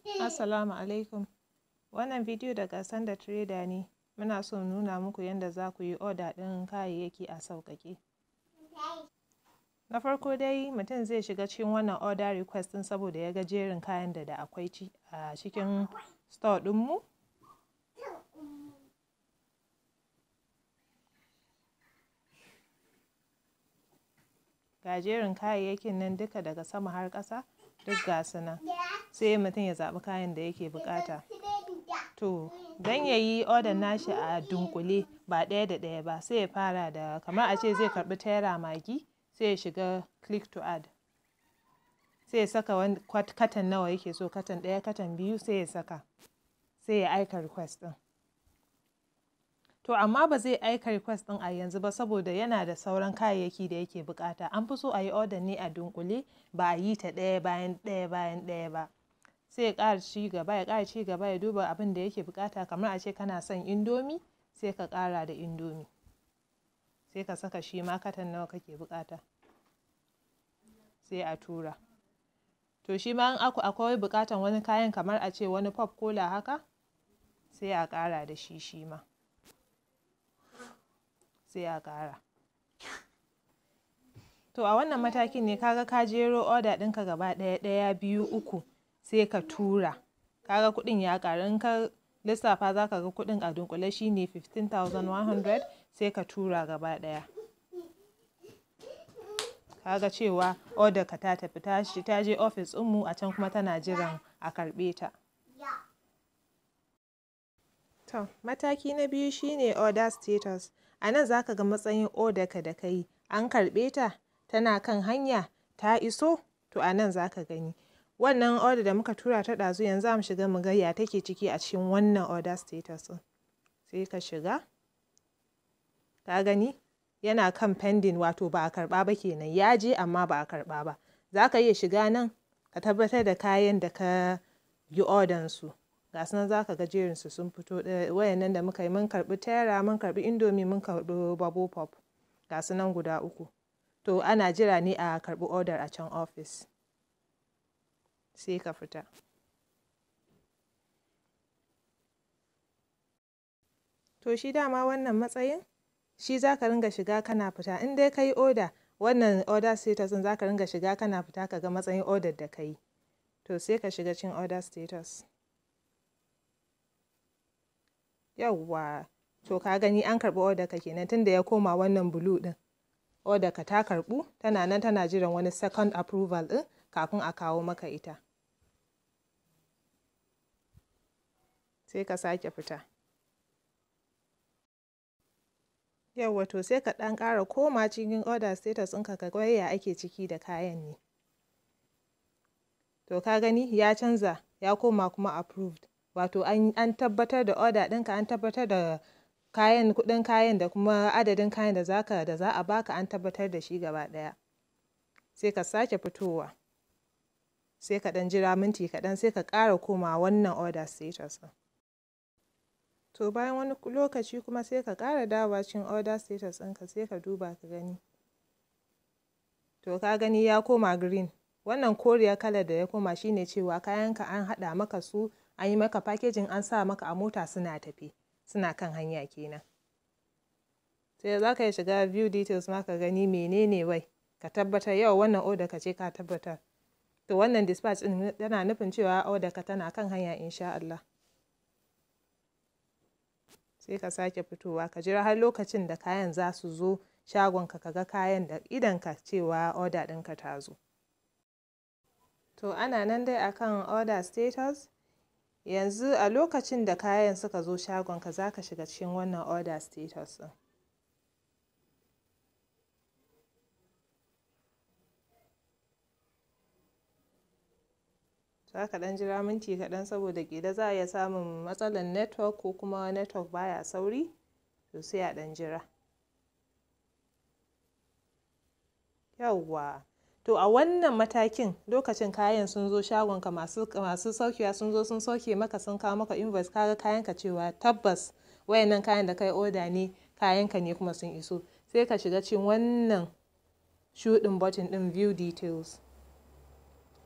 Assalamu alaikum. Wannan bidiyo daga Sanda Tireda ne. Muna so nuna muku yadda za ku yi oda ɗin kayayyaki a sauƙaƙe. Na farko dai mutum zai shiga cikin wannan order request ɗin saboda ya ga jerin kayan da akwai a cikin store ɗinmu. Ga jerin kayayyakin nan duka daga sama har ƙasa duk ga su nan. Sai mutum ya zaɓi kayan da yake buƙata. To, don ya yi order nashi a dunkule ba ɗaya da ɗaya ba, sai ya fara da kamar a ce zai karɓi tera magi, sai ya shiga click to add. Sai ya saka wani katan nawa yake so, katan ɗaya, katan biyu, sai ya saka. Sai ya aika request ɗin. To, amma ba zai aika request ɗin a yanzu ba saboda yana da sauran kayayyaki da yake buƙata. An fi so a yi order ne a dunkule, ba a yi ta ɗaya bayan ɗaya ba. Sai ya ƙara ci gaba ya duba abin da yake buƙata, kamar a ce kana son indomi, sai ka ƙara da indomi. Sai ka saka shi ma katan nawa kake buƙata. Sai a tura. To shi ma akwai buƙatan wani kayan kamar a ce wani pop cola haka, sai a ƙara da shi ma. Sai a ƙara. To a wannan matakin ne kaga ka jero order ɗinka gaba ɗaya, biyu, uku, sai ka tura. Kaga kuɗin ya ƙaru, in ka lissafa za ka ga kuɗin a dunkule shi ne 15,100, sai ka tura gaba ɗaya. Kaga cewa order ka ta tafi ta je ofis ɗinmu, a can kuma tana jiran a karɓe ta. To, mataki na biyu shine order status. A nan za ka ga matsayin order ka da ka yi. An karɓe ta? Tana kan hanya? Ta iso? To a nan za ka gani. Wannan order da muka tura ta ɗazu yanzu za mu shiga mu ga ya take ciki a cikin wannan order status ɗin. Sai ka shiga. Ka gani? Yana kan pending, wato ba a karɓa ba kenan. Ya je amma ba a karɓa ba. Za ka iya shiga nan ka tabbatar da kayan da ka yi order su. Ga su nan za ka ga jerinsu sun fito. Wayannan da muka yi, mun karɓi tera, mun karɓi indomie, mun karɓi bubble pop. Ga su nan guda uku. To ana jira ne a karɓi order a can ofis. Sai ka fita. To shi dama wannan matsayin, shi za ka ringa shiga kana fita. In dai ka yi order, wannan order status ɗin za ka ringa shiga kana fita ka ga matsayin order da ka yi. To sai ka shiga cikin order status. Yawwa, to ka gani an karɓi order ka kenan tunda ya koma wannan blue ɗin. Order ka ta karɓu, tana nan tana jiran wani second approval ɗin kafin a kawo maka ita. Sai ka sake fita. Yawwa, to sai ka ɗan ƙara koma cikin order status ɗinka ka ga ya ake ciki da kayan ne. To ka gani ya canza, ya koma kuma approved. Wato an tabbatar da order ɗinka, an tabbatar da kayan, kuɗin kayan da kuma adadin kayan da za a baka, an tabbatar da shi gaba ɗaya. Sai ka sake fitowa. Sai ka ɗan jira minti kaɗan, sai ka ƙara koma wannan order status ɗin. To bayan wani lokaci kuma sai ka ƙara dawowa cikin order status ɗinka, sai ka duba ka gani. To ka gani ya koma green. Wannan koriyar kalar da ya koma shine cewa kayanka an haɗa maka su, an yi maka packaging, an sa maka a mota, suna tafi. Suna kan hanya kenan. Sai za ka yi shiga view details ma ka gani menene wai. Ka tabbatar yau wannan order ka ce ka tabbatar. To wannan dispatch ɗin yana nufin cewa order ka tana kan hanya insha Allah. Sai ka sake fitowa ka jira har lokacin da kayan za su zo shagonka, ka ga kayan da idonka cewa order ɗinka ta zo. To ana nan dai akan order status. Yanzu a lokacin da kayan suka zo shagonka za ka shiga cikin wannan order status ɗin. Za ka ɗan jira minti kaɗan saboda ƙila za a iya samun matsalar network ko kuma network baya sauri, to sai a ɗan jira. Yawwa. To a wannan matakin, lokacin kayan sun zo shagonka, masu saukewa sun zo sun sauke maka, sun kawo maka invoice, kaga kayanka cewa tabbas wayannan kayan da kai order ne, kayanka ne kuma sun iso. Sai ka shiga cikin wannan shuɗin button ɗin view details.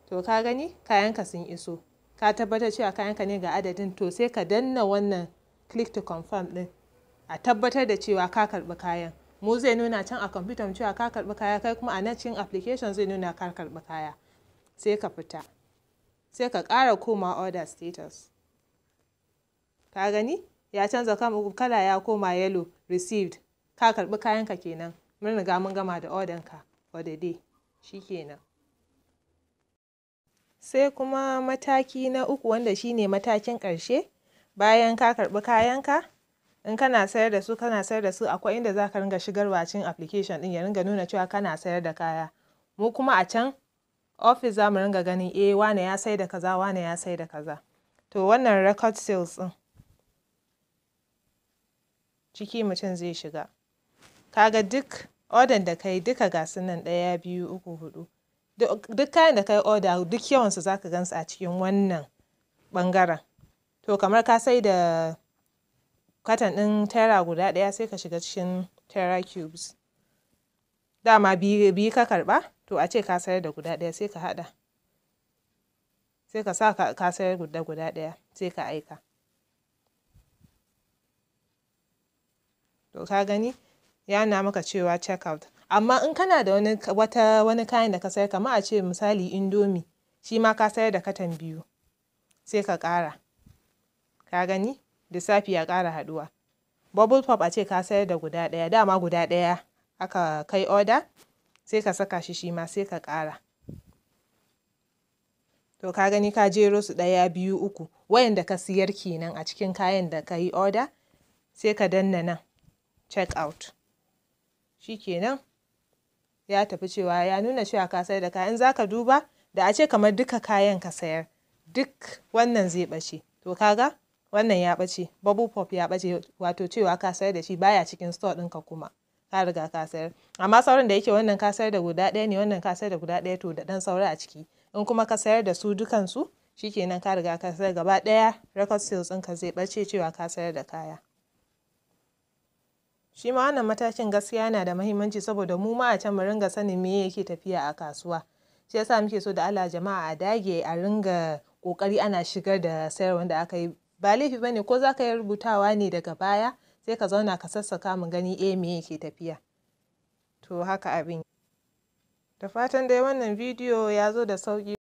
To ka gani kayanka sun iso. ka tabbatar cewa kayanka ne ga adadin, to sai ka danna wannan click to confirm din a tabbatar da cewa ka karbi kayan. Mu zai nuna can a kwamfutar cewa ka karbi kaya, kai kuma a nan cikin application zai nuna ka karbi kaya. Sai ka fita, sai ka ƙara koma order status. Ka gani ya canza kala, ya koma yellow, received. Ka karbi kayanka kenan. Mun riga mun gama da order ka for the day. Shikenan. Sai kuma mataki na uku, wanda shine matakin ƙarshe. Bayan ka karbi kayanka, in kana sayar da su akwai inda za ka ringa shigarwa cikin application din ya ringa nuna cewa kana sayar da kaya. Mu kuma a can office za mu ringa ganin wane ya sai da kaza, wane ya sai da kaza. To wannan record sales din ciki mutum zai shiga. Kaga duk order da kai duka ga su nan 1 2 3 4. Duk kayan da kai order duk yawansu za ka gansu a cikin wannan bangaren. To kamar ka sai da katan ɗin tera guda ɗaya, sai ka shiga cikin tera cubes. Dama biyu ka karɓa, to a ce ka sayar da guda ɗaya, sai ka haɗa. Sai ka sa ka sayar da guda ɗaya, sai ka aika. To ka gani ya nuna maka cewa check out. Amma in kana da wani kayan da ka sayar, kamar a ce misali indomie, shi ma ka sayar da katan 2, sai ka ƙara. Ka gani lissafi ya ƙara haɗuwa. Bubble pop a ce ka sayar da guda ɗaya, dama guda ɗaya aka kai order, sai ka saka shi ma sai ka ƙara. To ka gani ka jero su 1 2 3 wayanda ka siyar kenan a cikin kayan da ka yi order, sai ka danna nan check out. Shikenan ya tafi cewa ya nuna cewa ka sayar da kayan. Za ka duba da a ce kamar duka kayan ka sayar, duk wannan zai ɓace. To kaga wannan ya ɓace, bubble pop ya ɓace, wato cewa ka sayar da shi baya cikin store ɗinka kuma ka riga ka sayar. Amma sauran da yake wannan ka sayar da guda ɗaya ne, wannan ka sayar da guda ɗaya, to da ɗan saura a ciki. In kuma ka sayar da su dukansu, shikenan ka riga ka sayar gaba ɗaya, record sales ɗinka zai ɓace cewa ka sayar da kaya. Shi ma wannan matakin gaskiya yana da muhimmanci, saboda mu ma a can mu ringa sanin me yake tafiya a kasuwa. Shi yasa muke so da Allah jama'a a dage a ringa kokari ana shigar da sayarwar da aka yi. Ba laifi bane, ko za ka yi rubutawa ne daga baya, sai ka zauna ka sassaka mu gani me yake tafiya. To haka abin. Da fatan dai wannan bidiyo ya zo da sauki.